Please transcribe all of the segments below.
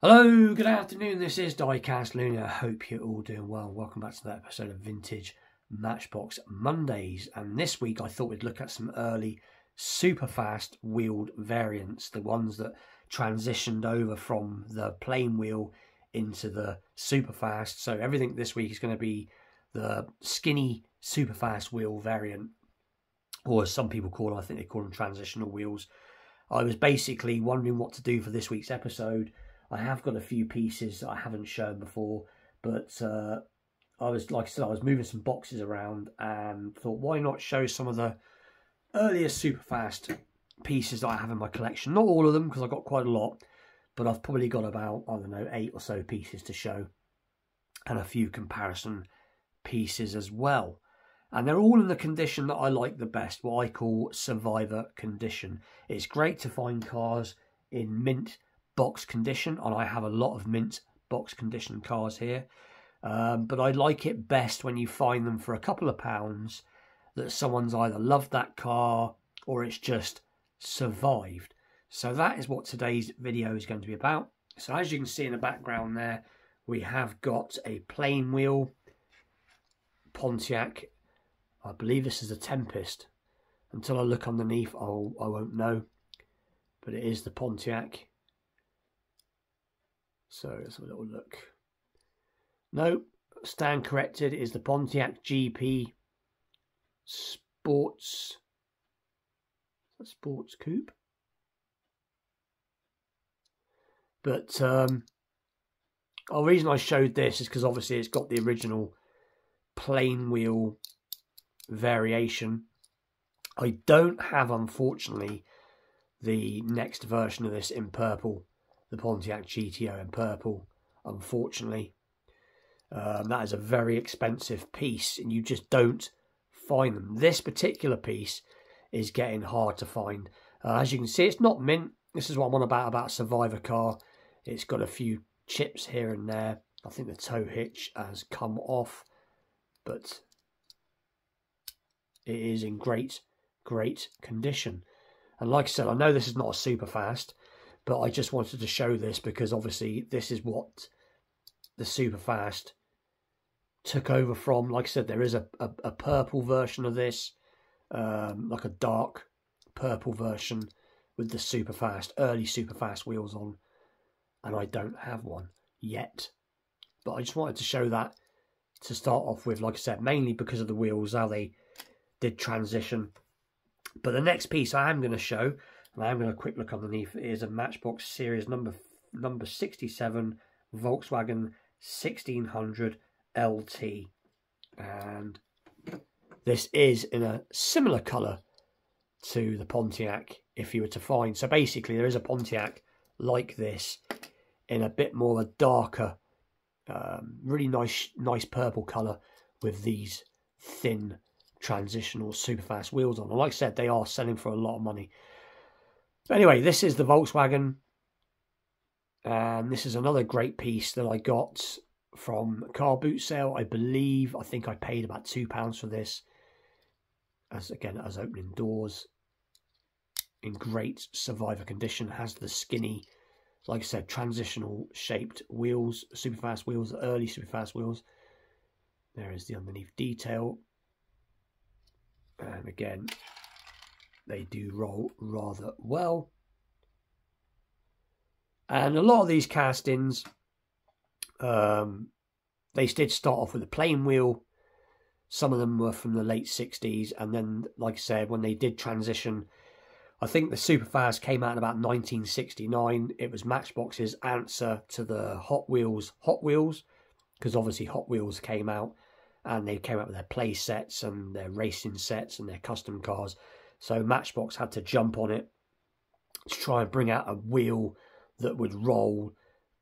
Hello, good afternoon, this is Diecast Looney. I hope you're all doing well. Welcome back to that episode of Vintage Matchbox Mondays. And this week I thought we'd look at some early super fast wheeled variants, the ones that transitioned over from the plain wheel into the super fast. So everything this week is going to be the skinny super fast wheel variant, or as some people call them, I think they call them transitional wheels. I was basically wondering what to do for this week's episode. I have got a few pieces that I haven't shown before, but I was moving some boxes around and thought, why not show some of the earliest superfast pieces that I have in my collection? Not all of them, because I've got quite a lot, but I've probably got about, I don't know, 8 or so pieces to show, and a few comparison pieces as well. And they're all in the condition that I like the best, what I call survivor condition. It's great to find cars in mint box condition, and I have a lot of mint box condition cars here, but I like it best when you find them for a couple of pounds, that someone's either loved that car or it's just survived. So that is what today's video is going to be about. So as you can see in the background there, we have got a plain wheel Pontiac. I believe this is a Tempest. Until I look underneath, I won't know, but it is the Pontiac. So let's have a little look. No, stand corrected. It is the Pontiac GP Sports. Sports Coupe. But the reason I showed this is because obviously it's got the original plain wheel variation. I don't have, unfortunately, the next version of this in purple. The Pontiac GTO in purple, unfortunately. That is a very expensive piece, and you just don't find them. This particular piece is getting hard to find. As you can see, it's not mint. This is what I'm on about Survivor car. It's got a few chips here and there. I think the tow hitch has come off, but it is in great condition. And like I said, I know this is not a super fast, but I just wanted to show this because obviously this is what the superfast took over from. Like I said, there is a purple version of this, like a dark purple version with the superfast, early superfast wheels on, and I don't have one yet. But I just wanted to show that to start off with, like I said, mainly because of the wheels, how they did transition. But the next piece I am going to show, and I'm going to quick look underneath, is a Matchbox Series number 67 Volkswagen 1600 LT. And this is in a similar colour to the Pontiac, if you were to find. So basically there is a Pontiac like this in a bit more a darker, really nice purple colour with these thin transitional superfast wheels on. And like I said, they are selling for a lot of money. But anyway, this is the Volkswagen, and this is another great piece that I got from a car boot sale. I think I paid about £2 for this, as opening doors, in great survivor condition. Has the skinny, like I said, transitional shaped wheels, superfast wheels, early superfast wheels. There is the underneath detail, and again, they do roll rather well. And a lot of these castings, they did start off with a plain wheel. Some of them were from the late 60s. And then, like I said, when they did transition, I think the Superfast came out in about 1969. It was Matchbox's answer to the Hot Wheels, because obviously Hot Wheels came out, and they came out with their play sets and their racing sets and their custom cars. So Matchbox had to jump on it to try and bring out a wheel that would roll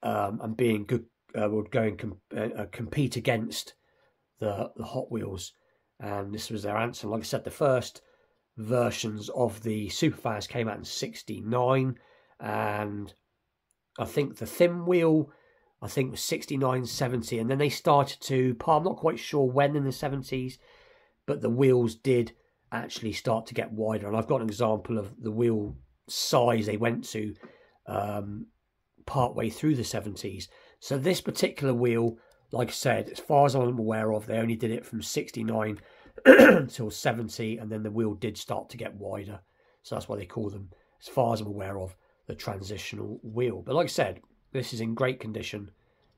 and being good, would go and compete against the Hot Wheels. And this was their answer. Like I said, the first versions of the Superfast came out in 69, and I think the thin wheel, I think, was 69, 70, and then they started to, I'm not quite sure when in the 70s, but the wheels did actually start to get wider. And I've got an example of the wheel size they went to part way through the 70s. So this particular wheel, like I said, as far as I'm aware of, they only did it from 69 until 70, and then the wheel did start to get wider. So that's why they call them, as far as I'm aware of, the transitional wheel. But like I said, this is in great condition,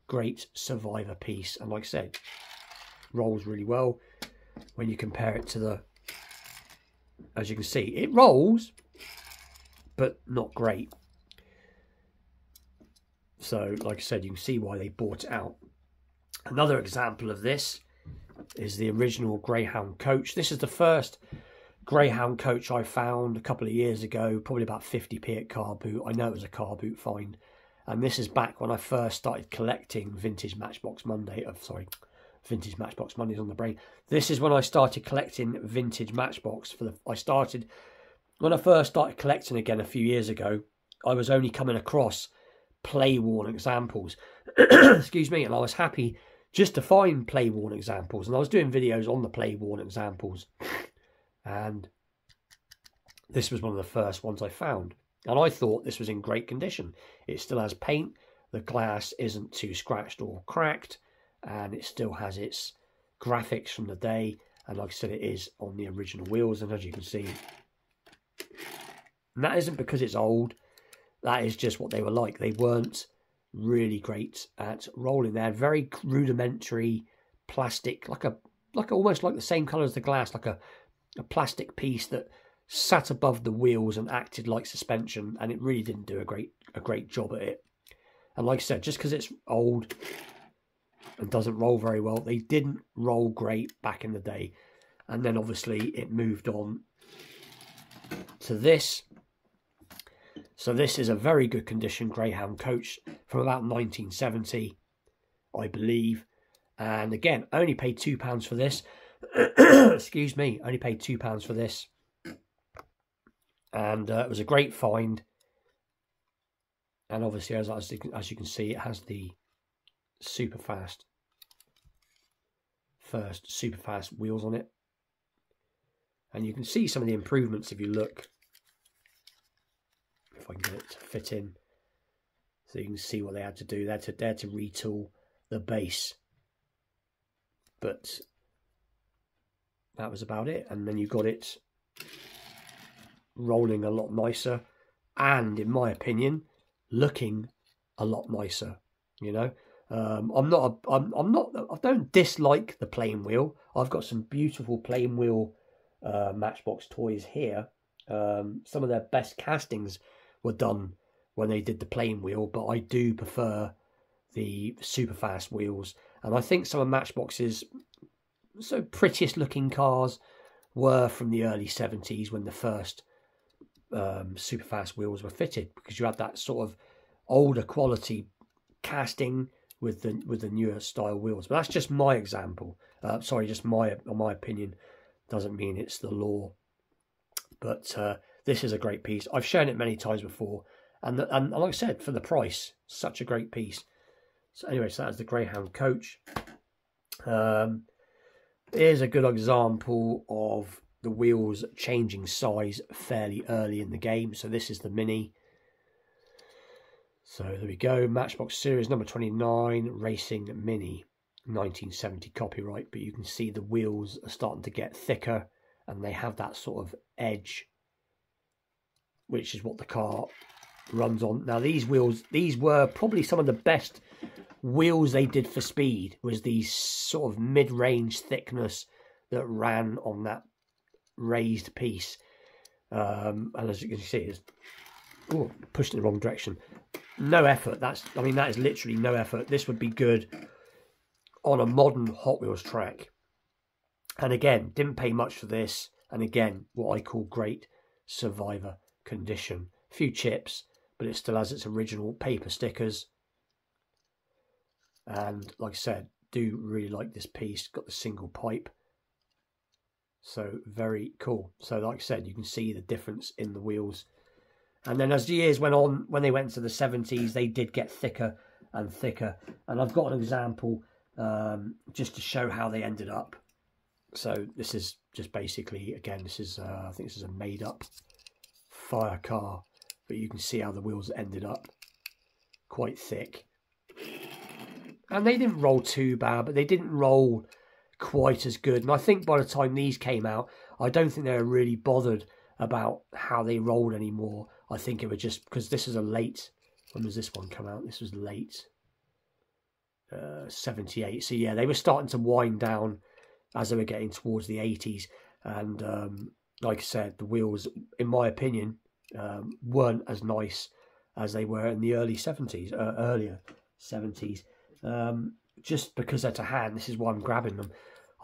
great survivor piece, and like I said, rolls really well when you compare it to the, as you can see, it rolls, but not great. So like I said, you can see why they bought it out. Another example of this is the original Greyhound Coach. This is the first Greyhound Coach I found a couple of years ago, probably about 50p at Car Boot. I know it was a Car Boot find. And this is back when I first started collecting vintage Matchbox Monday. Vintage Matchbox Mondays on the brain. This is when I started collecting vintage Matchbox. When I first started collecting again a few years ago, I was only coming across play-worn examples. Excuse me, and I was happy just to find play-worn examples. And I was doing videos on the play-worn examples. And this was one of the first ones I found. And I thought this was in great condition. It still has paint. The glass isn't too scratched or cracked. And it still has its graphics from the day. And like I said, it is on the original wheels. And as you can see, and that isn't because it's old. That is just what they were like. They weren't really great at rolling. They had very rudimentary plastic, almost like the same colour as the glass, like a plastic piece that sat above the wheels and acted like suspension, and it really didn't do a great job at it. And like I said, just because it's old and doesn't roll very well, they didn't roll great back in the day. And then obviously it moved on to this. So this is a very good condition Greyhound Coach from about 1970, I believe. And again, I only paid £2 for this. Excuse me, only paid £2 for this. And it was a great find. And obviously, as you can see, it has the superfast wheels on it. And you can see some of the improvements if you look. If I can get it to fit in. So you can see what they had to do. They had to retool the base. But that was about it. And then you got it rolling a lot nicer. And in my opinion, looking a lot nicer. You know, I don't dislike the plain wheel. I've got some beautiful plain wheel Matchbox toys here. Some of their best castings were done when they did the plain wheel, but I do prefer the superfast wheels. And I think some of Matchbox's prettiest looking cars were from the early 70s when the first superfast wheels were fitted, because you had that sort of older quality casting with the newer style wheels. But that's just my example. Just my opinion. Doesn't mean it's the law. But this is a great piece. I've shown it many times before, and like I said, for the price, such a great piece. So anyway, so that's the Greyhound Coach. Here's a good example of the wheels changing size fairly early in the game. So this is the Mini. So there we go, Matchbox Series number 29, Racing Mini, 1970 copyright. But you can see the wheels are starting to get thicker, and they have that sort of edge, which is what the car runs on. Now these wheels, these were probably some of the best wheels they did for speed, was these sort of mid-range thickness that ran on that raised piece. And as you can see, it's pushed in the wrong direction. No effort. That is literally no effort. This would be good on a modern Hot Wheels track. And again, didn't pay much for this. And again, what I call great survivor condition. A few chips, but it still has its original paper stickers. And like I said, do really like this piece. Got the single pipe. So very cool. So like I said, you can see the difference in the wheels. And then as the years went on, when they went to the 70s, they did get thicker and thicker. And I've got an example just to show how they ended up. So this is just basically, again, this is, I think this is a made up fire car. But you can see how the wheels ended up. quite thick. And they didn't roll too bad, but they didn't roll quite as good. And I think by the time these came out, I don't think they were really bothered about how they rolled anymore. I think it was just because this is a late, when does this one come out? This was late 78. So yeah, they were starting to wind down as they were getting towards the 80s. And like I said, the wheels, in my opinion, weren't as nice as they were in the early 70s, earlier 70s. Just because they're to hand, this is why I'm grabbing them.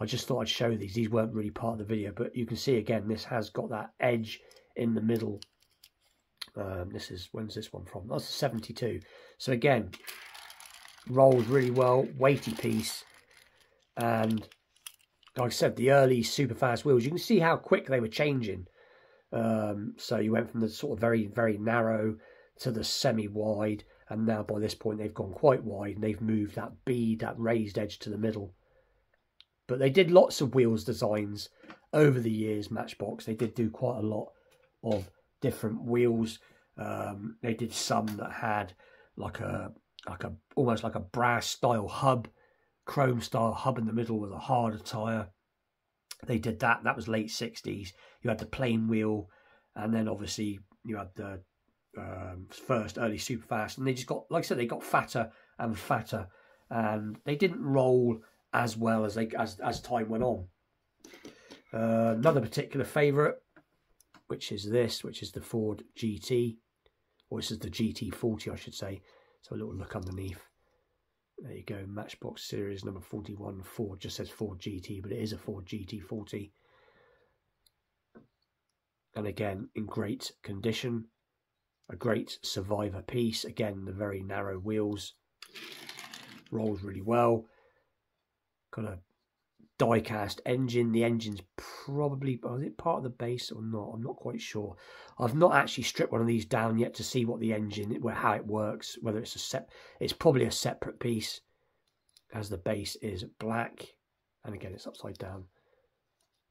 I just thought I'd show these. These weren't really part of the video, but you can see again, this has got that edge in the middle. This is, when's this one from? That's a 72. So again, rolls really well, weighty piece. And like I said, the early super fast wheels, you can see how quick they were changing. So you went from the sort of very, very narrow to the semi-wide. And now by this point, they've gone quite wide. And they've moved that bead, that raised edge to the middle. But they did lots of wheels designs over the years, Matchbox. They did do quite a lot of different wheels. They did some that had almost like a brass style hub, chrome style hub in the middle with a harder tyre. They did that. That was late 60s. You had the plain wheel, and then obviously you had the first early superfast, and they just got, like I said, they got fatter and fatter, and they didn't roll as well as time went on. Another particular favourite, which is the Ford GT, or this is the GT40, I should say. So a little look underneath. There you go, Matchbox series number 41. Ford just says Ford GT, but it is a Ford GT40. And again, in great condition. A great survivor piece. Again, the very narrow wheels. Rolls really well. Got a die-cast engine. The engine's probably, is it part of the base or not? I'm not quite sure. I've not actually stripped one of these down yet to see what the engine, how it works, whether it's it's probably a separate piece, as the base is black. And again, it's upside down.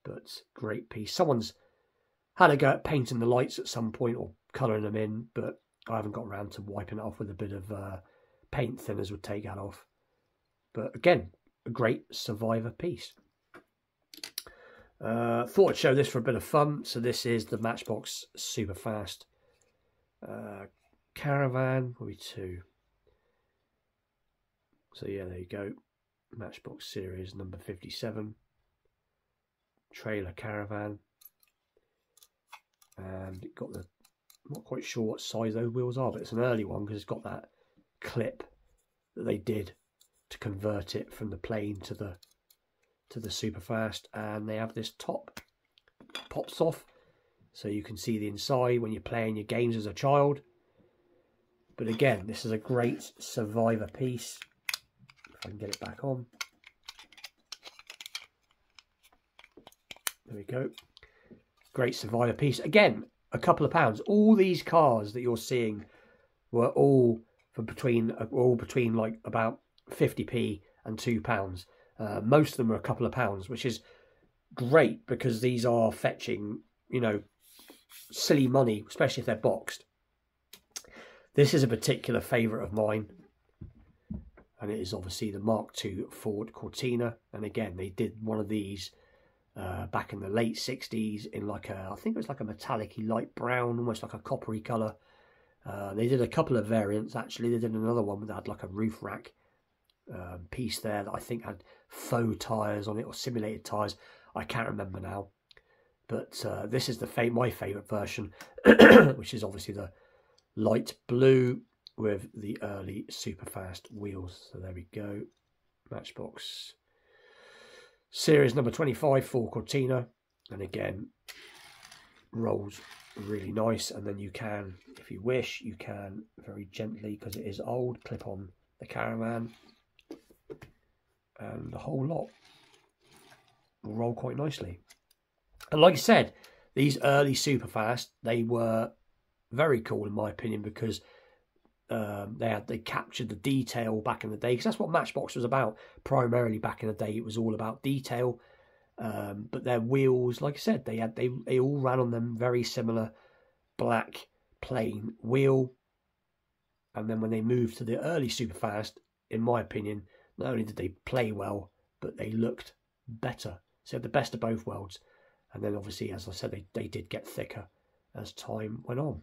But great piece. Someone's had a go at painting the lights at some point or colouring them in, but I haven't got around to wiping it off with a bit of paint thinners would take that off. But again, a great survivor piece. Thought I'd show this for a bit of fun. So this is the Matchbox Superfast Caravan, probably 2. So yeah, there you go. Matchbox series number 57. Trailer Caravan. And it got the, I'm not quite sure what size those wheels are, but it's an early one because it's got that clip that they did to convert it from the plain to the Superfast. And they have this top, pops off, so you can see the inside when you're playing your games as a child. But again, this is a great survivor piece. If I can get it back on. There we go. Great survivor piece. Again, a couple of pounds. All these cars that you're seeing were all between like about 50p and £2. Most of them are a couple of pounds, which is great because these are fetching, you know, silly money, especially if they're boxed. This is a particular favourite of mine, and it is obviously the Mk2 Ford Cortina. And again, they did one of these back in the late 60s in like a, I think it was like a metallic-y light brown, almost like a coppery colour. They did a couple of variants actually. They did another one that had like a roof rack piece there that I think had faux tyres on it or simulated tyres. I can't remember now. But this is my favourite version, which is obviously the light blue with the early Superfast wheels. So there we go. Matchbox series number 25 Ford Cortina. And again, rolls really nice. And then you can, if you wish, you can very gently, because it is old, clip on the Caravan. And the whole lot will roll quite nicely. And like I said, these early Superfast, they were very cool in my opinion, because they captured the detail back in the day, because that's what Matchbox was about primarily back in the day. It was all about detail. But their wheels, like I said, they all ran on them very similar black plain wheel. And then when they moved to the early superfast, in my opinion, not only did they play well, but they looked better. So the best of both worlds. And then obviously, as I said, they did get thicker as time went on.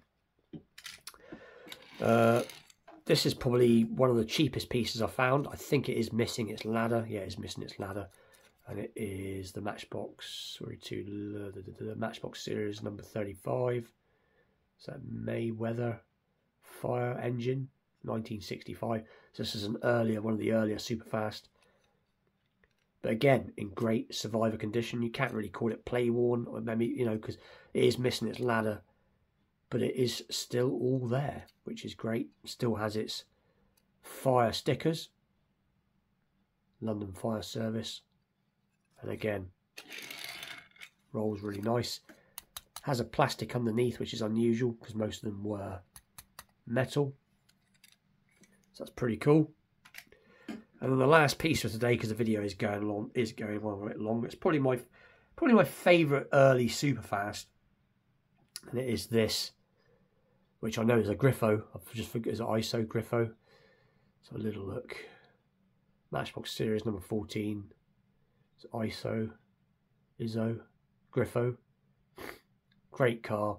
This is probably one of the cheapest pieces I found. I think it is missing its ladder. Yeah, it's missing its ladder. And it is the Matchbox, the Matchbox series number 35. It's a Mayweather fire engine, 1965. So this is an earlier, one of the earlier superfast. But again, in great survivor condition. You can't really call it play worn, or maybe, you know, because it is missing its ladder. But it is still all there, which is great. Still has its fire stickers. London Fire Service. And again, rolls really nice. Has a plastic underneath, which is unusual because most of them were metal. So that's pretty cool. And then the last piece for today, because the video is going on a bit long. It's probably my favourite early superfast, and it is this, which I know is a Grifo. I've just forgot it's an ISO Grifo. So a little look. Matchbox series number 14. It's ISO, Grifo. Great car.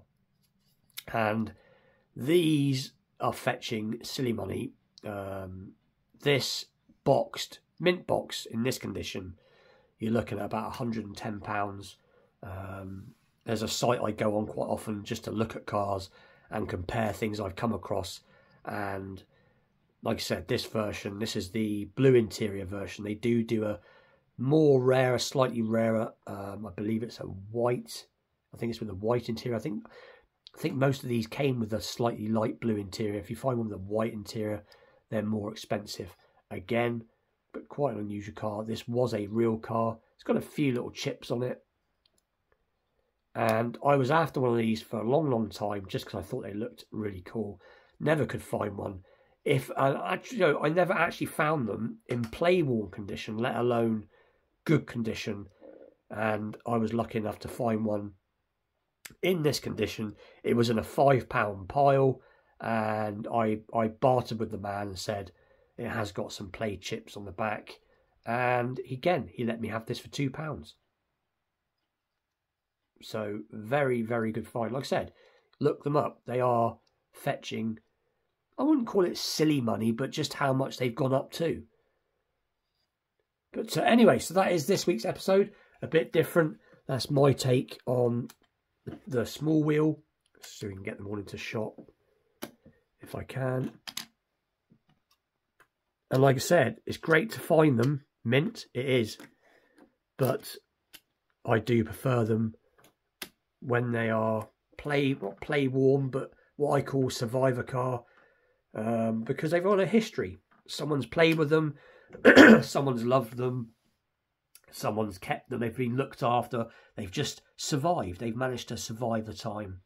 And these are fetching silly money. This boxed, mint box in this condition, you're looking at about £110. There's a site I go on quite often just to look at cars and compare things I've come across. And like I said, this version, this is the blue interior version. They do a more rarer, slightly rarer. I believe it's a white. I think it's with a white interior. I think most of these came with a slightly light blue interior. If you find one with a white interior, they're more expensive. Again, but quite an unusual car. This was a real car. It's got a few little chips on it. And I was after one of these for a long, long time just because I thought they looked really cool. Never could find one. I never actually found them in play-worn condition, let alone good condition. And I was lucky enough to find one in this condition. It was in a £5 pile, and I bartered with the man and said it has got some play chips on the back, and again he let me have this for £2. So very, very good find. Like I said, look them up. They are fetching, I wouldn't call it silly money, but just how much they've gone up to. But anyway, so that is this week's episode. A bit different. That's my take on the small wheel, so we can get them all into shot if I can. And like I said, it's great to find them mint, it is, but I do prefer them when they are not play worn, but what I call survivor car, because they've got a history. Someone's played with them, someone's loved them, someone's kept them, they've been looked after, they've just survived, they've managed to survive the time.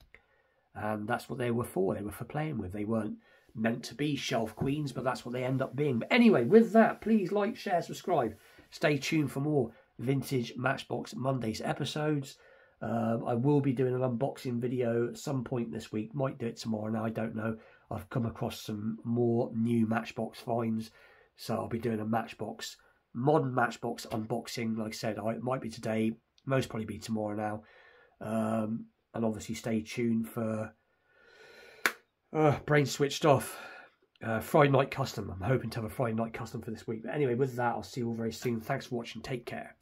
And that's what they were for playing with. They weren't meant to be shelf queens, but that's what they end up being. But anyway, with that, please like, share, subscribe. Stay tuned for more Vintage Matchbox Mondays episodes. I will be doing an unboxing video at some point this week. Might do it tomorrow now, I don't know. I've come across some more new Matchbox finds, so I'll be doing a modern Matchbox unboxing. Like I said, it might be today, most probably be tomorrow now. And obviously stay tuned for brain switched off, Friday night custom. I'm hoping to have a Friday night custom for this week. But anyway, with that, I'll see you all very soon. Thanks for watching. Take care.